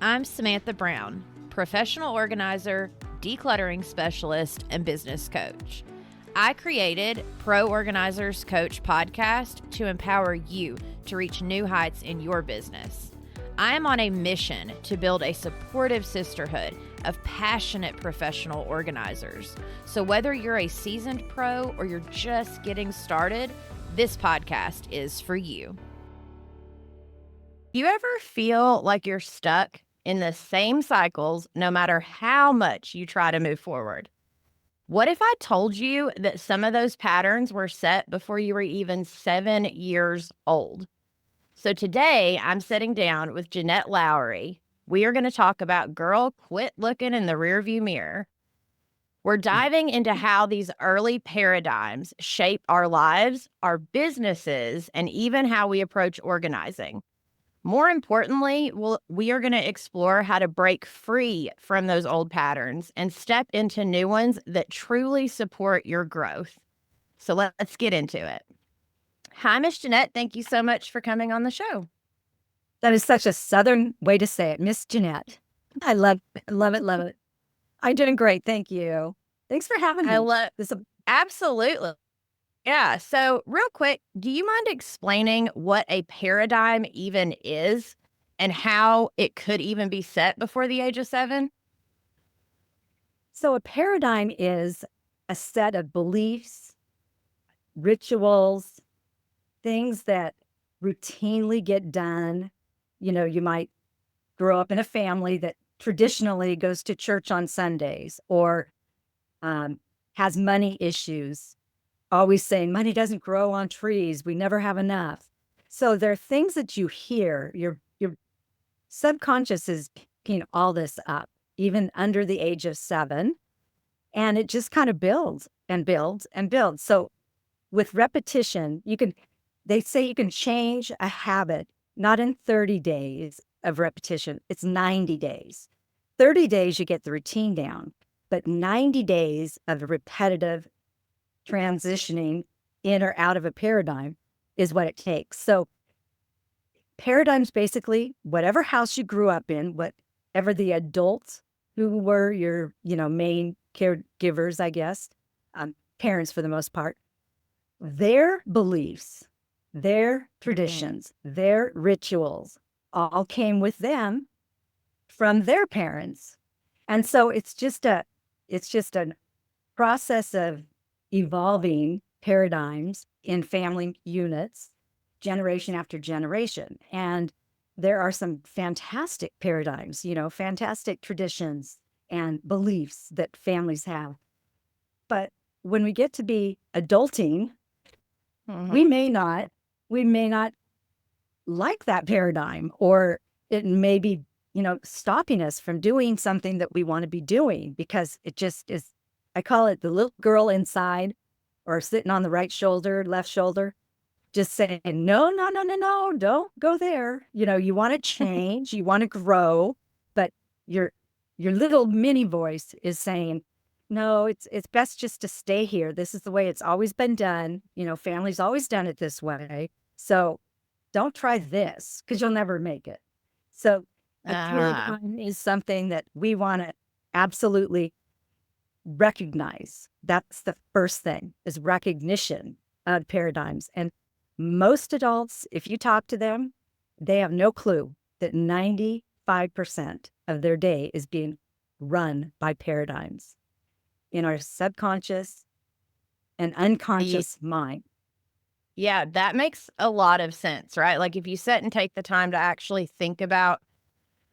I'm Samantha Brown, professional organizer, decluttering specialist, and business coach. I created Pro Organizers Coach podcast to empower you to reach new heights in your business. I am on a mission to build a supportive sisterhood of passionate professional organizers. So whether you're a seasoned pro or you're just getting started, this podcast is for you. You ever feel like you're stuck in the same cycles no matter how much you try to move forward? What if I told you that some of those patterns were set before you were even 7 years old? So today I'm sitting down with Jeanette Lowry. We are going to talk about Girl, Quit Looking in the Rearview Mirror. We're diving into how these early paradigms shape our lives, our businesses, and even how we approach organizing. More importantly, we are going to explore how to break free from those old patterns and step into new ones that truly support your growth. So let's get into it. Hi, Miss Jeanette. Thank you so much for coming on the show. That is such a Southern way to say it, Miss Jeanette. I love it. I'm doing great. Thank you. Thanks for having me. I love this. Absolutely. Yeah. So real quick, do you mind explaining what a paradigm even is and how it could even be set before the age of 7? So a paradigm is a set of beliefs, rituals, things that routinely get done. You know, you might grow up in a family that traditionally goes to church on Sundays or has money issues, always saying money doesn't grow on trees. We never have enough. So there are things that you hear, your subconscious is picking all this up, even under the age of 7. And it just kind of builds and builds and builds. So with repetition, they say you can change a habit, not in 30 days of repetition. It's 90 days. 30 days, you get the routine down, but 90 days of repetitive transitioning in or out of a paradigm is what it takes. So paradigms, basically, whatever house you grew up in, whatever the adults who were your, main caregivers, I guess, parents for the most part, their beliefs, their traditions, their rituals all came with them from their parents. And so it's just a process of evolving paradigms in family units, generation after generation. And there are some fantastic paradigms, fantastic traditions and beliefs that families have. But when we get to be adulting, we may not like that paradigm, or it may be, stopping us from doing something that we want to be doing, because it just is, I call it the little girl inside, or sitting on the right shoulder, left shoulder, just saying, no, don't go there. You want to change, you want to grow, but your little mini voice is saying, no, it's best just to stay here. This is the way it's always been done. Family's always done it this way. So don't try this, because you'll never make it. So a paradigm is something that we want to absolutely recognize. That's the first thing, is recognition of paradigms. And most adults, if you talk to them, they have no clue that 95% of their day is being run by paradigms in our subconscious and unconscious mind. Yeah, that makes a lot of sense, right? Like if you sit and take the time to actually think about,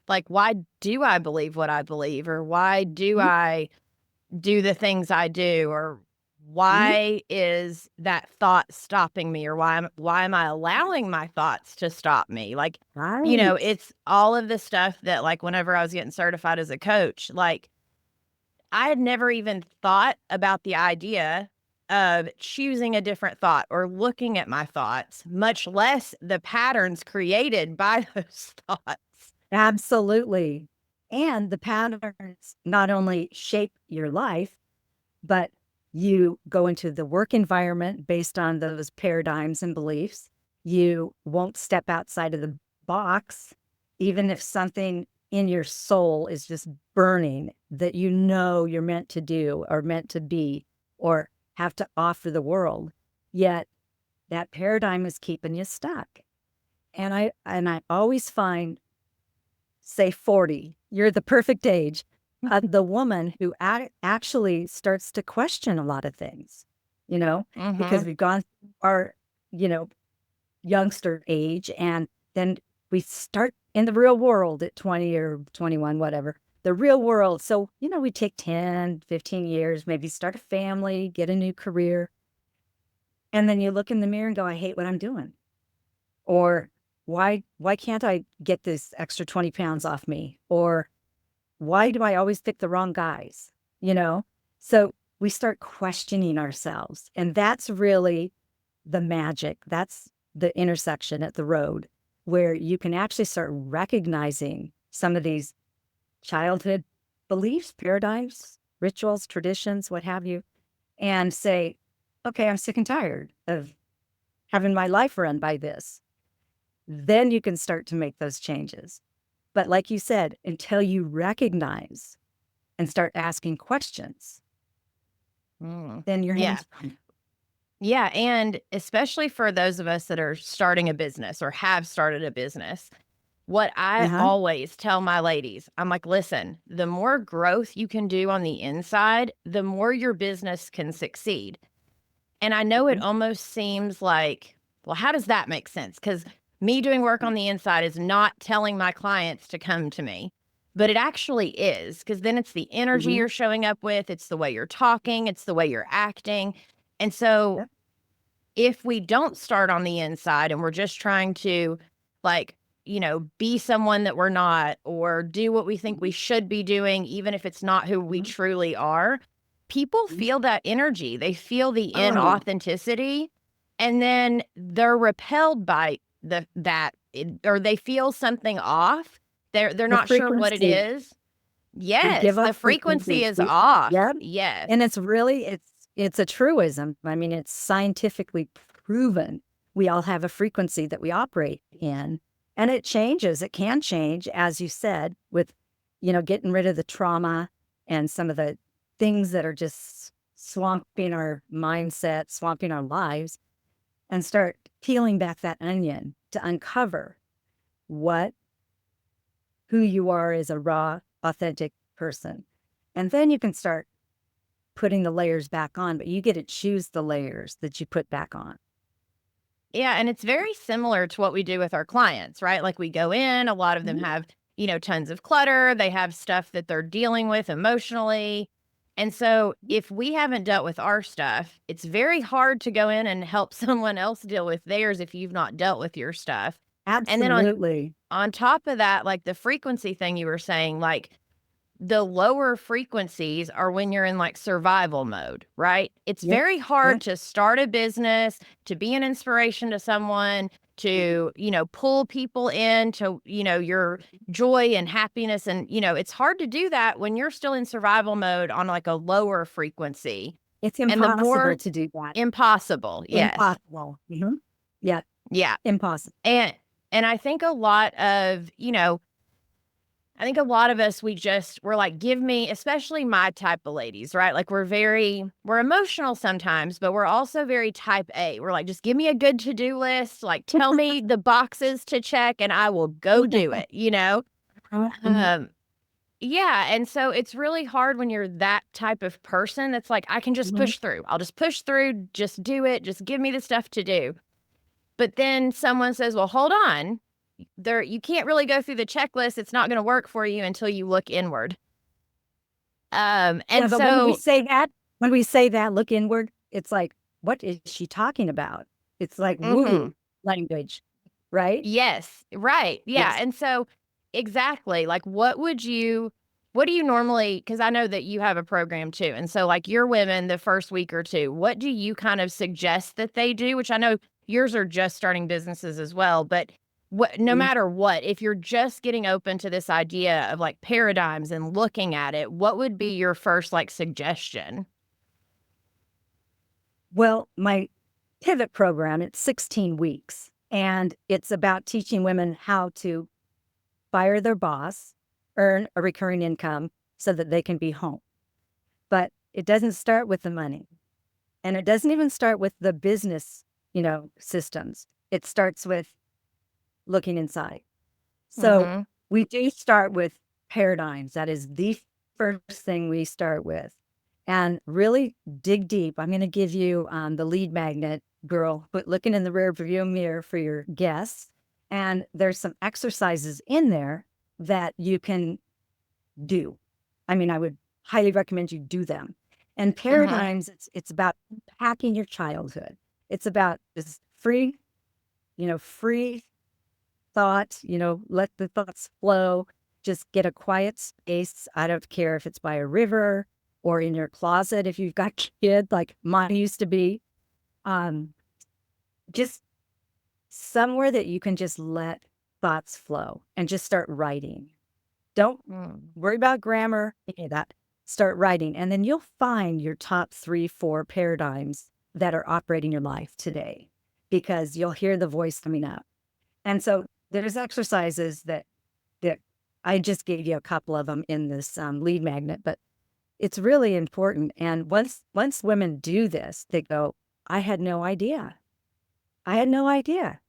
like, why do I believe what I believe? Or why do I do the things I do? Or why is that thought stopping me? Or why am I allowing my thoughts to stop me? Like, it's all of the stuff that, like, whenever I was getting certified as a coach, like, I had never even thought about the idea of choosing a different thought or looking at my thoughts, much less the patterns created by those thoughts. Absolutely. And the patterns not only shape your life, but you go into the work environment based on those paradigms and beliefs. You won't step outside of the box, even if something in your soul is just burning that you know you're meant to do or meant to be or have to offer the world. Yet that paradigm is keeping you stuck. And I always find, say 40, you're the perfect age, the woman who actually starts to question a lot of things, because we've gone through our, youngster age, and then we start in the real world at 20 or 21, whatever, the real world. So, we take 10, 15 years, maybe start a family, get a new career. And then you look in the mirror and go, I hate what I'm doing. Or why can't I get this extra 20 pounds off me? Or why do I always pick the wrong guys? So we start questioning ourselves. And that's really the magic. That's the intersection at the road where you can actually start recognizing some of these childhood beliefs, paradigms, rituals, traditions, what have you, and say, okay, I'm sick and tired of having my life run by this. Then you can start to make those changes. But like you said, until you recognize and start asking questions, then your Yeah. hands. Yeah. And especially for those of us that are starting a business or have started a business, what I always tell my ladies, I'm like, listen, the more growth you can do on the inside, the more your business can succeed. And I know it almost seems like, well, how does that make sense? Because me doing work on the inside is not telling my clients to come to me, but it actually is, because then it's the energy you're showing up with, it's the way you're talking, it's the way you're acting. And so if we don't start on the inside and we're just trying to, like, be someone that we're not, or do what we think we should be doing, even if it's not who we truly are, people feel that energy. They feel the inauthenticity, and then they're repelled by or they feel something off. They're The not sure what it frequency. is. We Yes, give the up frequency is frequency. off. Yeah. Yes. And it's really, it's a truism. I mean, it's scientifically proven. We all have a frequency that we operate in, and it changes. It can change, as you said, with, getting rid of the trauma and some of the things that are just swamping our mindset, swamping our lives, and start peeling back that onion to uncover who you are as a raw, authentic person. And then you can start putting the layers back on, but you get to choose the layers that you put back on. Yeah, and it's very similar to what we do with our clients, right? Like, we go in, a lot of them have, tons of clutter. They have stuff that they're dealing with emotionally. And so if we haven't dealt with our stuff, it's very hard to go in and help someone else deal with theirs if you've not dealt with your stuff. And then Absolutely. on top of that, like the frequency thing you were saying, like, the lower frequencies are when you're in like survival mode, right? It's Yep. very hard Yep. to start a business, to be an inspiration to someone, to, pull people into, your joy and happiness. And, it's hard to do that when you're still in survival mode on like a lower frequency. It's And the more impossible to do that. impossible. Yes. Impossible. Yeah. Yeah. Impossible. And I think a lot of, I think a lot of us, we're like, give me, especially my type of ladies, right? Like, we're emotional sometimes, but we're also very type A. We're like, just give me a good to-do list. Like, tell me the boxes to check and I will go do it, Yeah. And so it's really hard when you're that type of person that's like, I can just push through. I'll just push through, just do it. Just give me the stuff to do. But then someone says, well, hold on. You can't really go through the checklist. It's not going to work for you until you look inward. And but so when we say that, look inward, it's like, what is she talking about? It's like woo language, right? Yes, right. Yeah. Yes. And so exactly, like, what do you normally, because I know that you have a program too. And so like your women, the first week or two, what do you kind of suggest that they do? Which I know yours are just starting businesses as well, but no matter what, if you're just getting open to this idea of like paradigms and looking at it, what would be your first like suggestion? Well, my pivot program, it's 16 weeks, and it's about teaching women how to fire their boss, earn a recurring income so that they can be home. But it doesn't start with the money. And it doesn't even start with the business, systems. It starts with looking inside. So Mm-hmm. we do start with paradigms. That is the first thing we start with. And really dig deep. I'm going to give you the lead magnet girl, but looking in the rear view mirror for your guests. And there's some exercises in there that you can do. I mean, I would highly recommend you do them. And Mm-hmm. paradigms, it's about unpacking your childhood. It's about this free thought, let the thoughts flow. Just get a quiet space. I don't care if it's by a river or in your closet if you've got kids like mine used to be. Um, just somewhere that you can just let thoughts flow and just start writing. Don't Mm. worry about grammar, any of that. Start writing, and then you'll find your top 3, 4 paradigms that are operating your life today because you'll hear the voice coming up. And so there's exercises that I just gave you a couple of them in this lead magnet, but it's really important. And once women do this, they go, I had no idea. I had no idea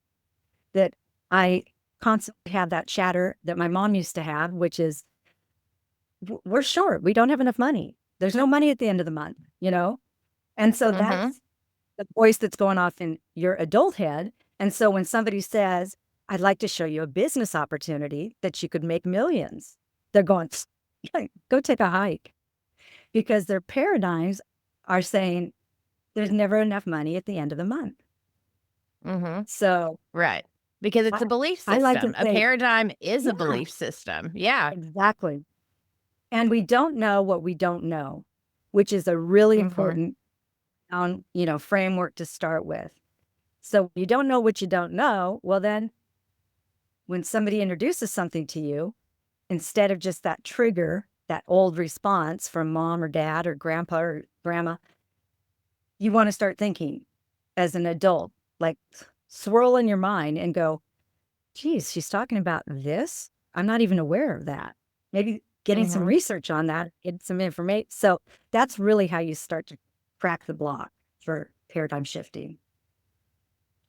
that I constantly have that chatter that my mom used to have, which is, we're short. We don't have enough money. There's no money at the end of the month. And so Mm-hmm. that's the voice that's going off in your adult head. And so when somebody says, I'd like to show you a business opportunity that you could make millions, they're going, "Yeah, go take a hike," because their paradigms are saying there's never enough money at the end of the month. Mm-hmm. So Right. Because it's I, a belief I like to system. A say, paradigm is a yeah, belief system. Yeah. exactly. And we don't know what we don't know, which is a really Mm-hmm. important framework to start with. So you don't know what you don't know. Well, then when somebody introduces something to you, instead of just that trigger, that old response from mom or dad or grandpa or grandma, you want to start thinking as an adult, like swirl in your mind and go, geez, she's talking about this. I'm not even aware of that. Maybe getting some Mm-hmm. research on that, get some information. So that's really how you start to crack the block for paradigm shifting.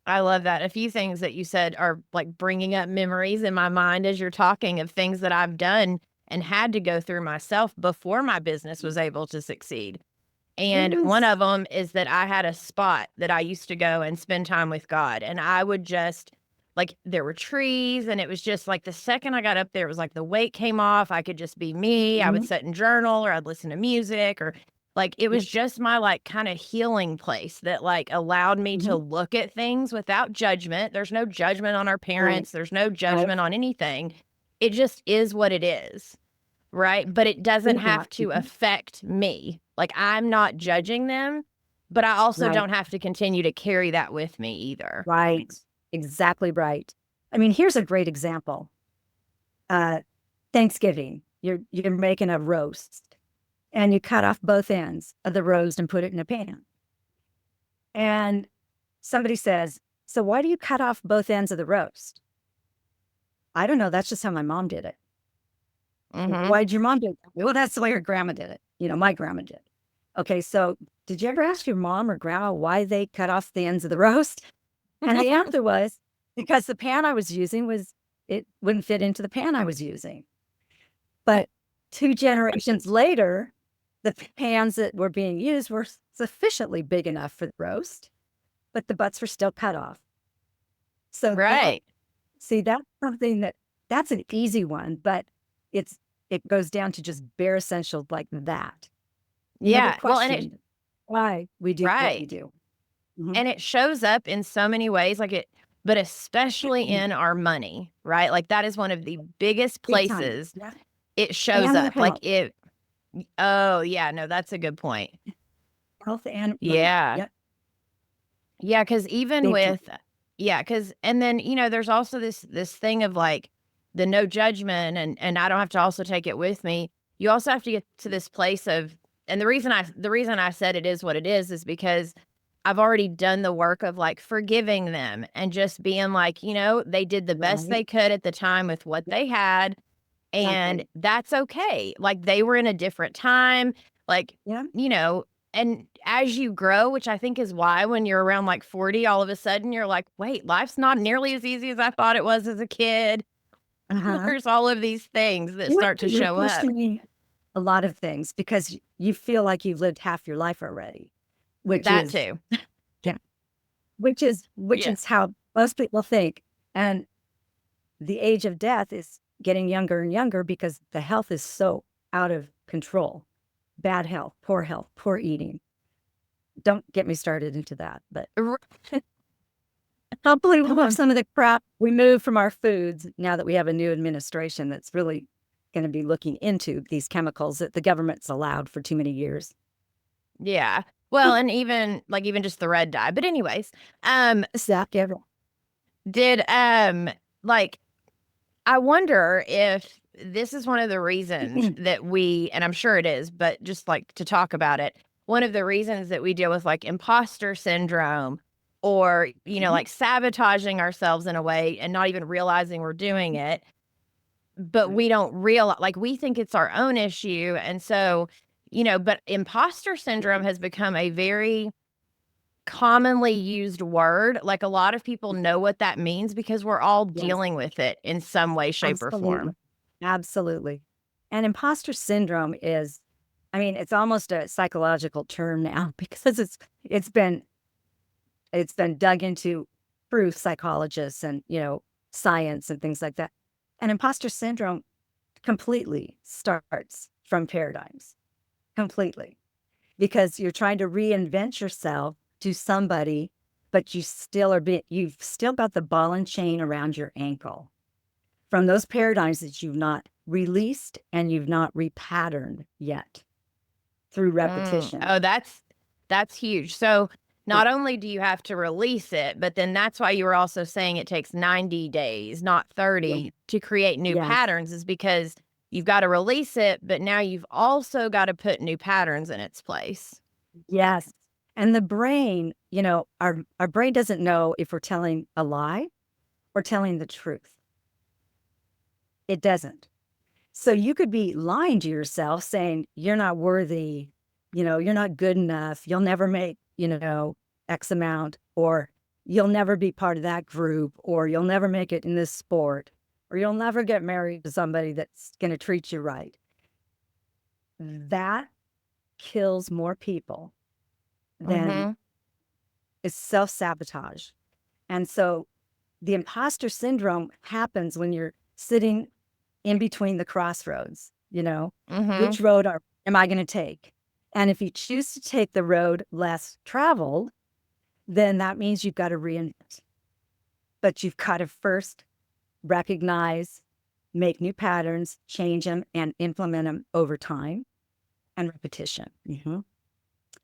I love that. A few things that you said are like bringing up memories in my mind as you're talking of things that I've done and had to go through myself before my business was able to succeed. And one Yes. of them is that I had a spot that I used to go and spend time with God. And I would just, like, there were trees, and it was just like the second I got up there, it was like the weight came off. I could just be me. I would Mhm. sit and journal, or I'd listen to music, or like it Yep. was just my like kind of healing place that like allowed me to Mhm. look at things without judgment. There's no judgment on our Right. parents, there's no Right. judgment on anything. It just is what it is. Right? But it doesn't Think that. have to Mhm. affect me. Like, I'm not judging them, but I also Right. don't have to continue to carry that with me either. Right. Exactly right. I mean, here's a great example. Uh, Thanksgiving, you're making a roast and you cut off both ends of the roast and put it in a pan. And somebody says, so why do you cut off both ends of the roast? I don't know. That's just how my mom did it. Mhm. Why did your mom do it? Well, that's the way her grandma did it. My grandma did. Okay, so did you ever ask your mom or grandma why they cut off the ends of the roast? And the answer was because the pan I was using it wouldn't fit into the pan I was using. But 2 generations later, the pans that were being used were sufficiently big enough for the roast, but the butts were still cut off. So Right. that's something that's an easy one, but it's it goes down to just bare essentials like that. You never Yeah. Well, and it question why we do what we right. do. Mhm. And it shows up in so many ways, like it but especially in our money, right? Like, that is one of the biggest Big time. places Yeah. it shows And our up. Like, health. it oh, yeah, no, that's a good point. Health and money. Yeah. Yep. Yeah, because even Big time. with yeah, because and then, there's also this thing of, like, the no judgment, and I don't have to also take it with me. You also have to get to this place of and the reason I said it is what it is because I've already done the work of, like, forgiving them and just being like, they did the best Right. they could at the time with what Yep. they had, And Exactly. that's okay. Like, they were in a different time, like, Yeah. you know, and as you grow, which I think is why when you're around, like, 40, all of a sudden you're like, "Wait, life's not nearly as easy as I thought it was as a kid." Uh-huh. There's all of these things that You start have to to you're show up. questioning a lot of things because you feel like you've lived half your life already, which That is too. yeah, which Yeah. is how most people think. And the age of death is getting younger and younger because the health is so out of control. Bad health, poor eating. Don't get me started into that, but R hopefully we'll have some of the crap we move from our foods now that we have a new administration that's really going to be looking into these chemicals that the government's allowed for too many years. Yeah. Well, and even just the red dye. But anyways, um, Zap everyone. did, like, I wonder if this is one of the reasons that we, and I'm sure it is, but just like to talk about it, one of the reasons that we deal with like imposter syndrome or, like sabotaging ourselves in a way and not even realizing we're doing it, but we don't realize, like, we think it's our own issue. And so, but imposter syndrome has become a very commonly used word. Like, a lot of people know what that means because we're all Yes, dealing with it in some way, shape, or absolutely. form. Absolutely. And imposter syndrome is, I mean, it's almost a psychological term now because it's been it's been dug into through psychologists and, science and things like that. And imposter syndrome completely starts from paradigms, completely, because you're trying to reinvent yourself to somebody, but you've still got the ball and chain around your ankle from those paradigms that you've not released and you've not repatterned yet through repetition. Oh, that's huge. So, Yeah. not only do you have to release it, but then that's why you were also saying it takes 90 days, not Yeah. 30, to create new Yes. patterns is because you've got to release it, but now you've also got to put new patterns in its place. Yes. And the brain, our brain doesn't know if we're telling a lie or telling the truth. It doesn't. So you could be lying to yourself saying you're not worthy, you're not good enough, you'll never make, X amount, or you'll never be part of that group, or you'll never make it in this sport, or you'll never get married to somebody that's going to treat you right. That kills more people than Mhm. is self-sabotage. And so the imposter syndrome happens when you're sitting in between the crossroads, Mhm. which am I going to take? And if you choose to take the road less traveled, then that means you've got to reinvent. But you've got to first recognize, make new patterns, change them, and implement them over time and repetition.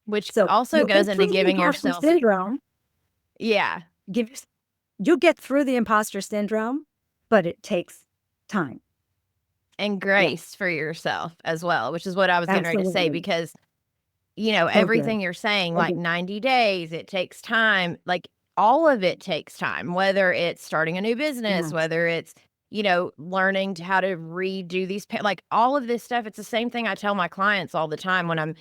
Which So also you'll goes get into through the giving imposter yourself, syndrome. yeah, Give your- you'll get through the imposter syndrome, but it takes time. and Yeah, grace for yourself as well, which is what I was getting ready to say absolutely. because So good. everything you're saying, So like good. 90 days, it takes time, like all of it takes time, whether it's starting a new business, Yes. whether it's, learning how to redo these, like all of this stuff. It's the same thing I tell my clients all the time when I'm,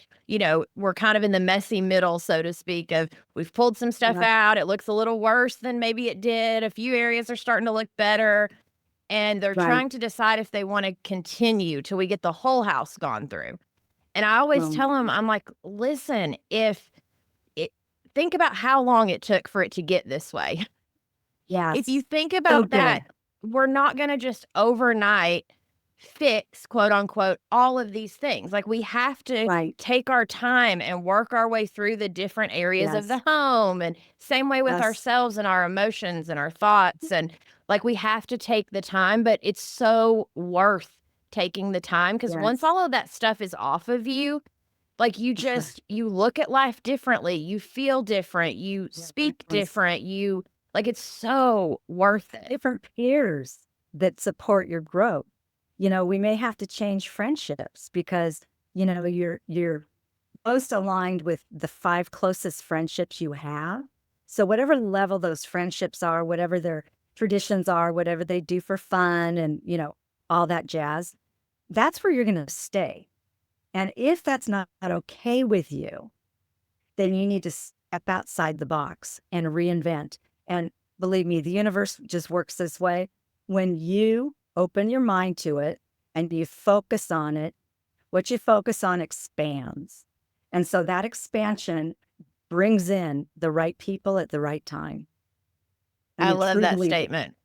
we're kind of in the messy middle, so to speak, of we've pulled some stuff Yeah. out. It looks a little worse than maybe it did. A few areas are starting to look better. And they're Right. trying to decide if they want to continue till we get the whole house gone through. And I always Well, tell them, I'm like, listen, if it, think about how long it took for it to get this way. If you yes. think So about that, good. we're not going to just overnight fix, quote unquote, all of these things. Like, we have to Right. take our time and work our way through the different areas of Yes. the home. And same way with Yes. ourselves and our emotions and our thoughts. And like, we have to take the time, but it's so worth taking the time because once Yes. all of that stuff is off of you, like, you look at life differently, you feel different, you speak Yes. different, like, it's so worth it. Different peers that support your growth. We may have to change friendships because, you're most aligned with the 5 closest friendships you have. So whatever level those friendships are, whatever their traditions are, whatever they do for fun and, all that jazz, that's where you're going to stay. And if that's not okay with you, then you need to step outside the box and reinvent. And believe me, the universe just works this way. When you open your mind to it and you focus on it, what you focus on expands. And so that expansion brings in the right people at the right time. I I mean, love truly that believe it. statement.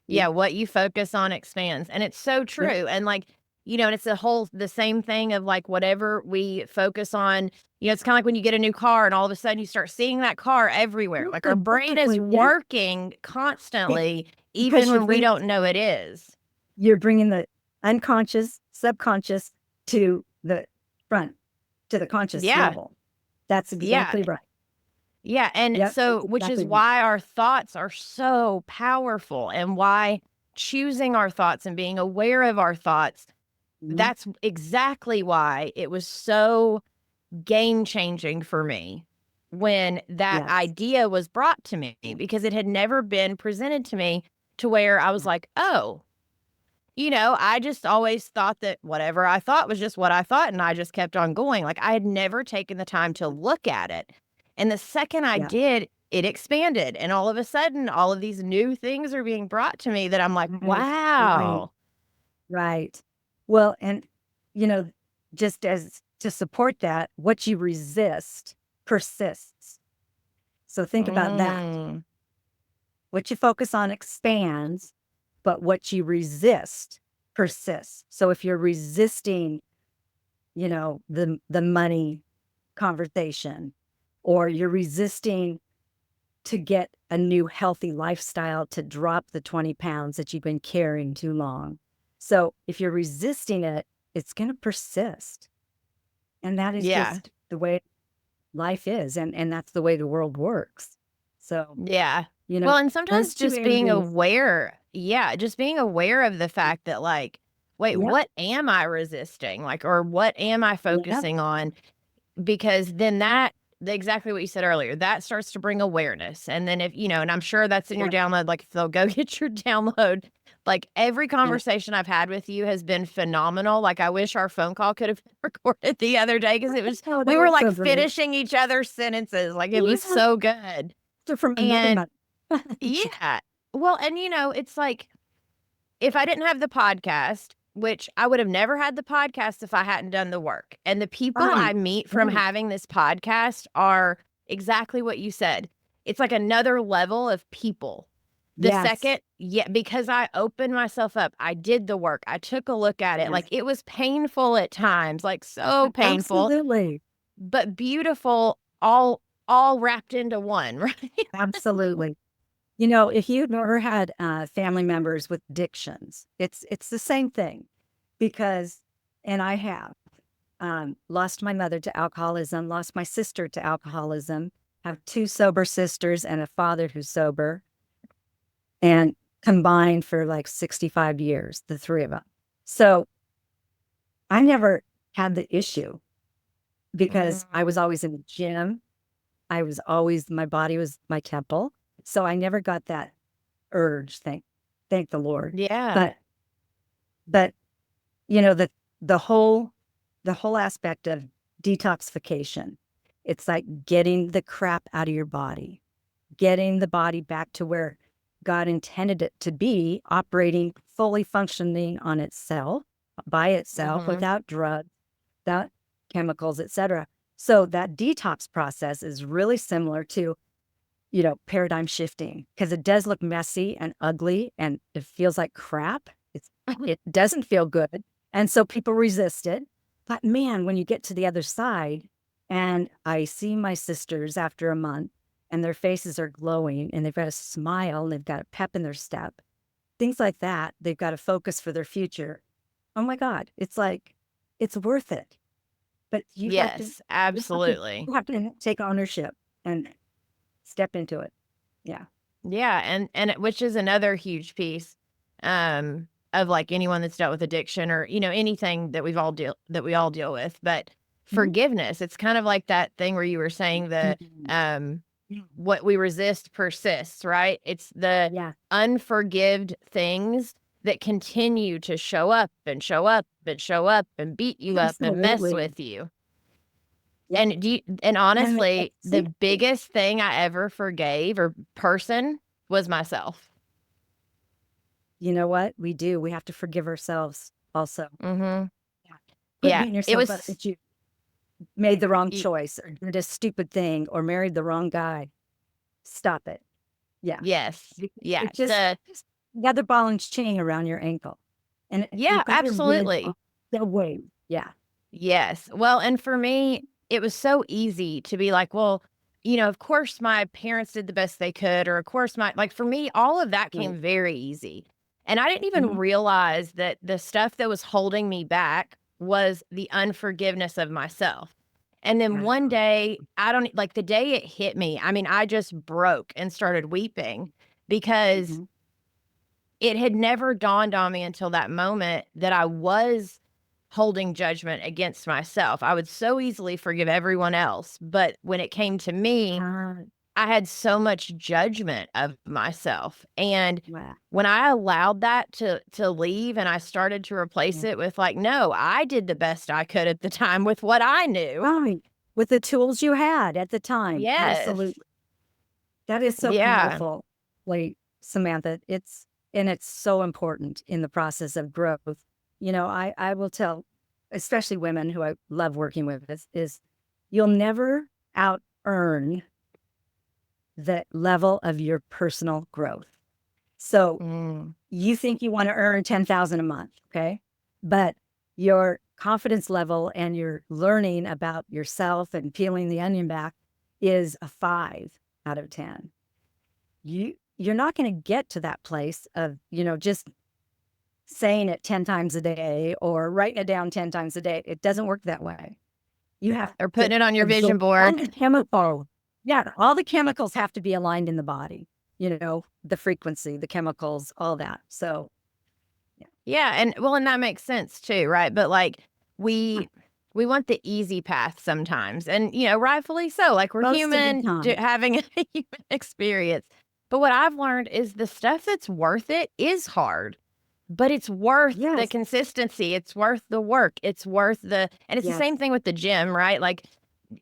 Yeah, what you focus on expands. And it's so true. Yeah. And like, and it's the same thing of like whatever we focus on, it's kind of like when you get a new car and all of a sudden you start seeing that car everywhere. Like our brain is Exactly, yeah. working constantly, Because even when we don't know it is. you're bringing the unconscious, subconscious to the front, to the conscious Yeah. level. That's Yeah. exactly right. Yeah. And Yep, so, that's which is exactly right. why our thoughts are so powerful and why choosing our thoughts and being aware of our thoughts, Mhm. that's exactly why it was so game changing for me when that Yes. idea was brought to me, because it had never been presented to me to where I was like, oh, I just always thought that whatever I thought was just what I thought. And I just kept on going. Like I had never taken the time to look at it. And the second I Yeah. did, it expanded. And all of a sudden, all of these new things are being brought to me that I'm like, Right, wow. right. Well, and, just as to support that, what you resist persists. So think about that. Mm, What you focus on expands, but what you resist persists. So if you're resisting, the money conversation, or you're resisting to get a new healthy lifestyle to drop the 20 pounds that you've been carrying too long. So if you're resisting it, it's going to persist. And that is yeah. just the way life is. And that's the way the world works. So, Yeah. Well, and sometimes those two just being areas. aware, just being aware of the fact that like, wait, Yep. what am I resisting? Like, or what am I Yep. focusing on? Because then exactly what you said earlier, that starts to bring awareness. And then if, and I'm sure that's in your Yep. download, like if they'll go get your download, like every conversation I've had with you has been phenomenal. Like I wish our phone call could have been recorded the other day because it was, Oh, we that were was like so great. finishing each other's sentences. Like it was Yeah. so good. So from another And month. yeah, well, and it's like, if I didn't have the podcast, which I would have never had the podcast if I hadn't done the work. And the people Right. I meet from Right. having this podcast are exactly what you said. It's like another level of people. The Yes. second, because I opened myself up, I did the work, I took a look at it. Yes. Like it was painful at times, like so painful, Absolutely. but beautiful, all wrapped into one, right? Absolutely. If you've ever had family members with addictions, it's the same thing because, and I have lost my mother to alcoholism, lost my sister to alcoholism, have two sober sisters and a father who's sober, and combined for like 65 years, the three of them. So I never had the issue because I was always in the gym. My body was my temple. So I never got that urge, thank the Lord. Yeah. But the whole aspect of detoxification, it's like getting the crap out of your body, getting the body back to where God intended it to be, operating fully functioning on itself, by itself, without drugs, without chemicals, etc. So that detox process is really similar to paradigm shifting, because it does look messy and ugly and it feels like crap. It doesn't feel good. And so people resist it. But man, when you get to the other side, and I see my sisters after a month and their faces are glowing and they've got a smile and they've got a pep in their step, things like that, they've got a focus for their future. Oh my God, it's like, it's worth it. But Yes, absolutely. you have to take ownership and step into it. Yeah. Yeah, and which is another huge piece of like anyone that's dealt with addiction or anything that we all deal with, but forgiveness, it's kind of like that thing where you were saying the what we resist persists, right? It's the unforgived things that continue to show up and show up and show up and beat you up and mess Absolutely. with you. Yeah. And honestly, the biggest thing I ever forgave or person was myself. You know what? We do. We have to forgive ourselves also. Mm-hmm. Yeah. Quit Yeah, beating it yourself up was. that you made the wrong y- choice or did a stupid thing or married the wrong guy. Stop it. Yeah. Yes. Yeah. It just another ball and chain around your ankle. And Yeah, you've got to rid absolutely. the weight. Yeah. Yes. Well, and for me, it was so easy to be like, well, of course my parents did the best they could, or of course like for me, all of that Right. came very easy. And I didn't even Mhm. realize that the stuff that was holding me back was the unforgiveness of myself. And then Yeah. one day, I don't like the day it hit me. I mean, I just broke and started weeping because Mhm. it had never dawned on me until that moment that I was holding judgment against myself. I would so easily forgive everyone else, but when it came to me, Ah, I had so much judgment of myself. And wow. when I allowed that to leave and I started to replace Yeah. it with like, no, I did the best I could at the time with what I knew. Right. With the tools you had at the time. Yes. Absolutely. That is so Yeah. powerful, like Samantha. It's so important in the process of growth. I will tell, especially women who I love working with, is you'll never out earn the level of your personal growth. So Mm. you think you want to earn 10,000 a month, okay? But your confidence level and your learning about yourself and peeling the onion back is a 5 out of 10. You're not going to get to that place of, just saying it 10 times a day or writing it down 10 times a day. It doesn't work that way. You have Or to putting it on your vision absorb all board. the chemical. Yeah, all the chemicals have to be aligned in the body, the frequency, the chemicals, all that. So, yeah. Yeah, and that makes sense too, right? But like we we want the easy path sometimes, and rightfully so. Like we're Most of the human, time. having a human experience. But what I've learned is the stuff that's worth it is hard, but it's worth the Yes. consistency. It's worth the work. It's worth and it's the Yes. same thing with the gym, right? Like,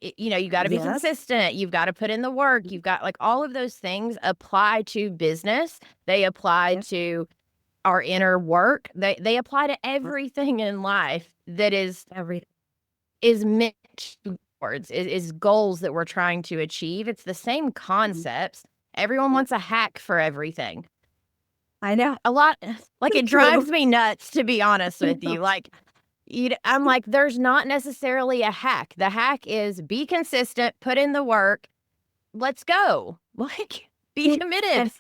you got to be Yes. consistent. You've got to put in the work. You've got like all of those things apply to business. They apply Yes. to our inner work. They apply to everything in life that Everything. is meant towards is goals that we're trying to achieve. It's the same concepts. Everyone Yep. wants a hack for everything. I know. A lot like it True. drives me nuts, to be honest with you. Like I'm like, there's not necessarily a hack. The hack is be consistent, put in the work. Let's go. Like be committed.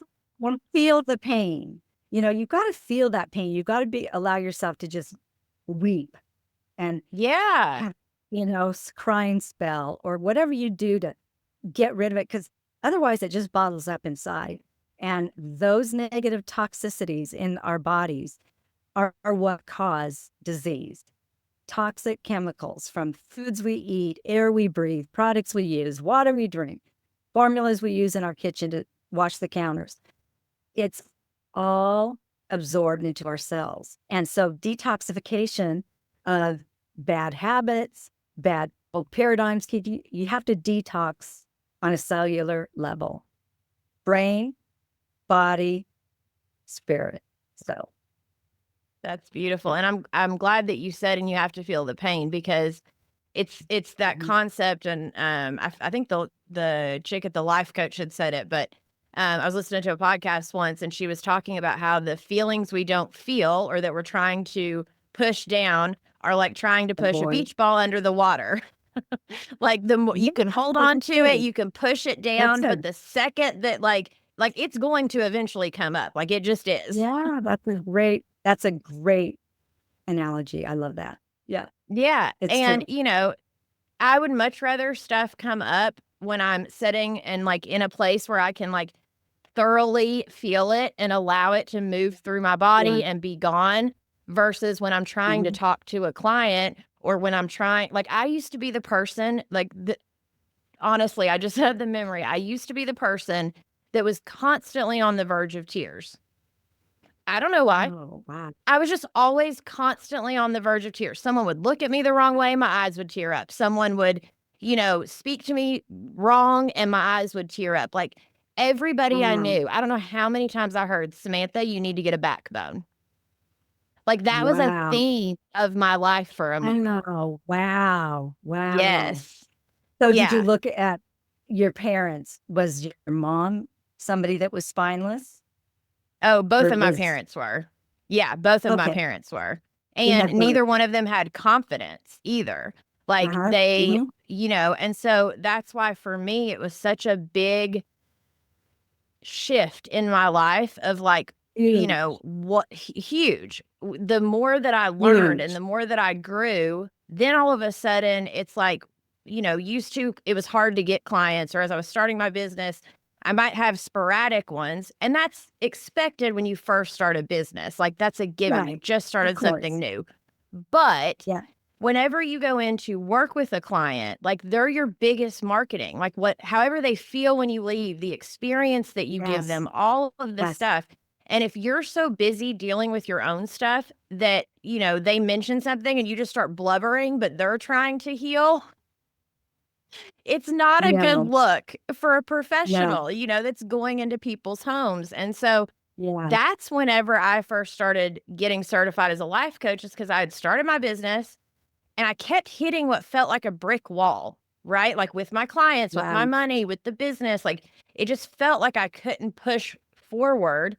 And feel the pain. You've got to feel that pain. You've got to allow yourself to just weep and Yeah. have, crying spell or whatever you do to get rid of it. Because otherwise it just bottles up inside. And those negative toxicities in our bodies are what cause disease. Toxic chemicals from foods we eat, air we breathe, products we use, water we drink, formulas we use in our kitchen to wash the counters. It's all absorbed into our cells. And so detoxification of bad habits, bad old paradigms, you have to detox on a cellular level. Brain, body, spirit. So That's beautiful. And I'm glad that you said and you have to feel the pain because it's that concept and I think the chick at the life coach had said it, but I was listening to a podcast once and she was talking about how the feelings we don't feel or that we're trying to push down are like trying to push a boy. beach ball under the water. Like the more you can hold on to it, you can push it down, but the second that like it's going to eventually come up. Like it just is. Yeah, that's a great analogy. I love that. Yeah, Yeah. it's And, true. I would much rather stuff come up when I'm sitting and like in a place where I can like thoroughly feel it and allow it to move through my body Yeah. and be gone versus when I'm trying to Mhm. talk to a client or when I'm trying, like, I used to be the person, like, honestly, I just have the memory. I used to be the person that was constantly on the verge of tears. I don't know why. Oh, wow. I was just always constantly on the verge of tears. Someone would look at me the wrong way, my eyes would tear up. Someone would, speak to me wrong and my eyes would tear up. Like everybody I Wow. knew, I don't know how many times I heard, Samantha, you need to get a backbone. Like that was a Wow. theme of my life for a I moment. know. Wow. Wow. Yes. So did you Yeah. look at your parents? Was your mom somebody that was spineless? Oh, both Or of my was parents were. Yeah, both of my okay. parents were. You And had both. neither one of them had confidence either. Like Uh-huh. they, Hmm. and so that's why for me it was such a big shift in my life of like, Huge. what huge. The more that I learned and Huge. the more that I grew, then all of a sudden it's like, used to, it was hard to get clients, or as I was starting my business, I might have sporadic ones. And that's expected when you first start a business. Like that's a given. You Right. just Of started something course. new. But Yeah. whenever you go in to work with a client, like they're your biggest marketing, like however they feel when you leave, the experience that you give Yes. them, all of the Yes. stuff. And if you're so busy dealing with your own stuff that, they mention something and you just start blubbering, but they're trying to heal, it's not a good No. look for a No. professional, that's going into people's homes. And so Yeah. that's whenever I first started getting certified as a life coach, is because I had started my business and I kept hitting what felt like a brick wall, right? Like with my clients, with my Right. money, with the business, like it just felt like I couldn't push forward.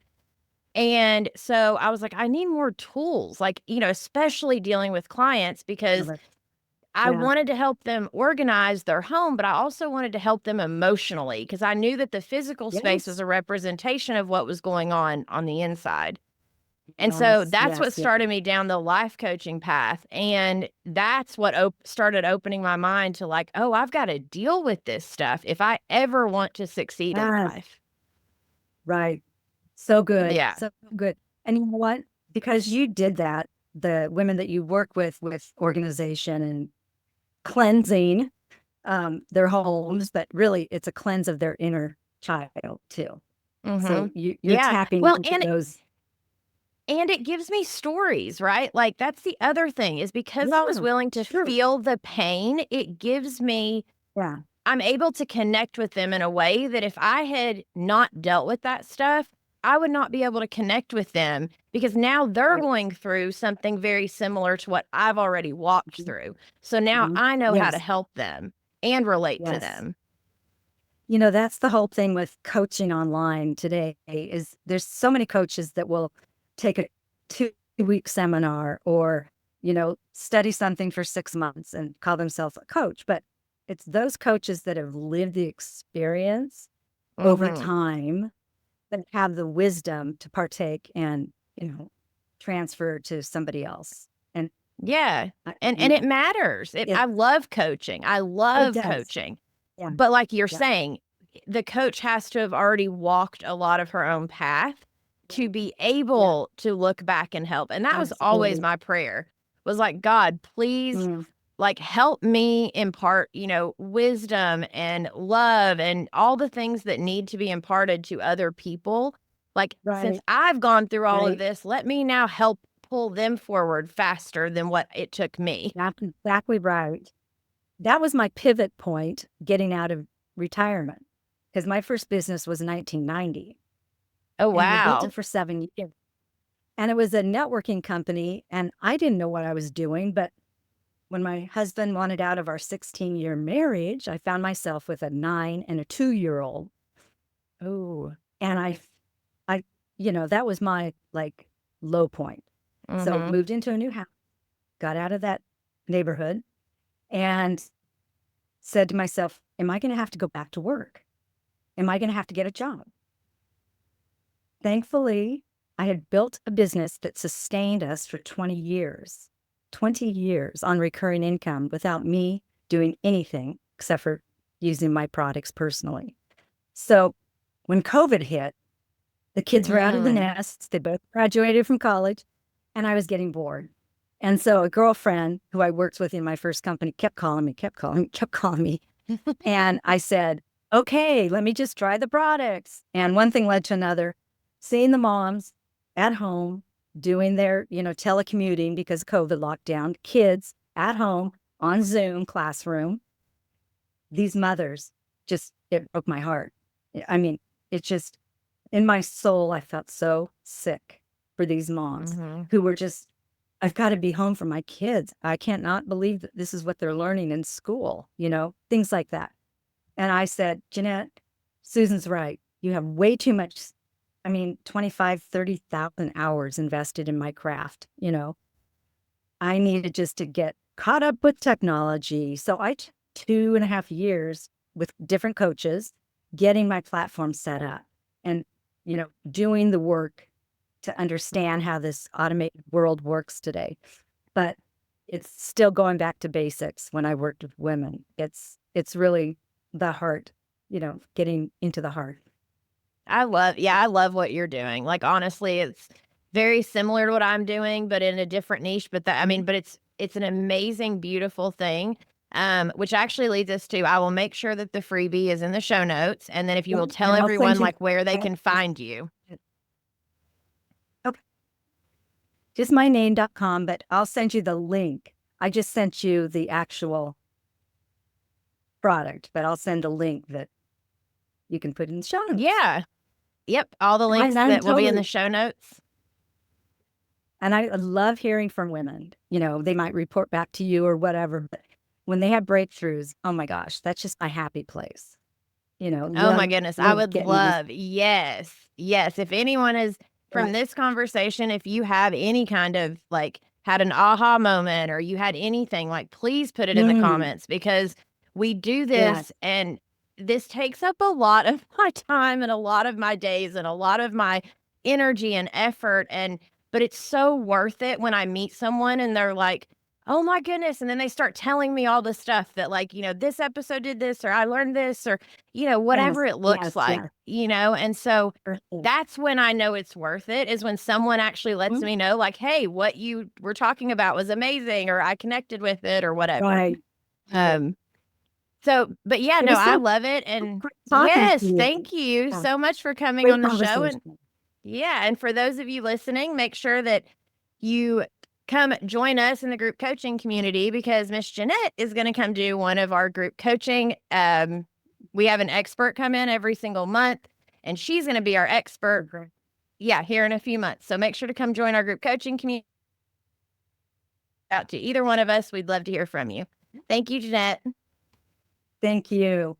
And so I was like, I need more tools, like, especially dealing with clients, because I Yeah. wanted to help them organize their home, but I also wanted to help them emotionally because I knew that the physical space was Yes. a representation of what was going on the inside. And so Yes. that's what Yes. Yes. started me down the life coaching path. And that's what started opening my mind to like, oh, I've got to deal with this stuff if I ever want to succeed in Yes. life. Right. So good. Yeah. So good. And you know what? Because you did that, the women that you work with organization and cleansing their homes, but really it's a cleanse of their inner child too. So Mm-hmm. you're Yeah. tapping Well, into and those. it gives me stories, right? Like that's the other thing, is because I was Yeah, willing to sure. feel the pain, it gives me, Yeah. I'm able to connect with them in a way that if I had not dealt with that stuff, I would not be able to connect with them, because now they're Right. going through something very similar to what I've already walked Mhm. through. So now Mhm. I know how to Yes. help them and relate to Yes. them. You know, that's the whole thing with coaching online today is there's so many coaches that will take a 2 week seminar or, study something for 6 months and call themselves a coach. But it's those coaches that have lived the experience over Mhm. time that have the wisdom to partake and, transfer to somebody else. And Yeah. I, And it matters. it, I love coaching. I it love does. coaching. Yeah. But like you're Yeah. saying, the coach has to have already walked a lot of her own path Yeah. to be Yeah. able to look back and help. And that was always Absolutely. my prayer, was like, God, please, Mm. like help me impart, wisdom and love and all the things that need to be imparted to other people. Like since Right. I've gone through all of Right. this, let me now help pull them forward faster than what it took me. That's exactly right. That was my pivot point getting out of retirement because my first business was 1990 Oh, and we built it wow. for 7 years. And it was a networking company. And I didn't know what I was doing. But when my husband wanted out of our 16-year marriage, I found myself with a 9 and a 2-year-old. Oh. And I, that was my like low point. So Mm-hmm. moved into a new house, got out of that neighborhood and said to myself, am I going to have to go back to work? Am I going to have to get a job? Thankfully, I had built a business that sustained us for 20 years on recurring income without me doing anything except for using my products personally. So when COVID hit, the kids were out of the Mm. nest. They both graduated from college, and I was getting bored. And so a girlfriend who I worked with in my first company kept calling me, kept calling me, kept calling me. And I said, okay, let me just try the products. And one thing led to another. Seeing the moms, at home doing their, telecommuting because COVID lockdown, kids at home on Zoom classroom. These mothers it broke my heart. I mean, it just, in my soul, I felt so sick for these moms Mm-hmm. who were just, I've got to be home for my kids. I can't not believe that this is what they're learning in school, things like that. And I said, Jeanette, Susan's right. You have way too much, 30,000 hours invested in my craft. I needed just to get caught up with technology. So I took 2.5 years with different coaches, getting my platform set up and, doing the work to understand how this automated world works today. But it's still going back to basics when I worked with women. It's really the heart, getting into the heart. I love what you're doing. Like, honestly, it's very similar to what I'm doing, but in a different niche. But but it's an amazing, beautiful thing. Which actually leads us to, I will make sure that the freebie is in the show notes. And then if you Yeah, will tell and I'll send everyone you. like where they can find you. Okay. Just myname.com, but I'll send you the link. I just sent you the actual product, but I'll send a link that you can put in the show notes. Yeah. Yep. All the links that will be in the show notes. And I love hearing from women. They might report back to you or whatever, but when they have breakthroughs, oh my gosh, that's just my happy place. Oh my goodness. I would getting these. love, yes. Yes. If anyone is from this conversation, if you have any kind of like had an aha moment or you had anything, like please put it in the comments, because we do this and this takes up a lot of my time and a lot of my days and a lot of my energy and effort. But it's so worth it when I meet someone and they're like, oh my goodness. And then they start telling me all the stuff that, like, this episode did this, or I learned this, or, whatever it looks like, and so that's when I know it's worth it, is when someone actually lets me know, like, hey, what you were talking about was amazing, or I connected with it, or whatever. Right. So, but yeah, no, I love it. And yes, thank you so much for coming on the show. And yeah, and for those of you listening, make sure that you come join us in the group coaching community, because Miss Jeanette is going to come do one of our group coaching. We have an expert come in every single month, and she's going to be our expert. Yeah, here in a few months. So make sure to come join our group coaching community. Out to either one of us, we'd love to hear from you. Thank you, Jeanette. Thank you.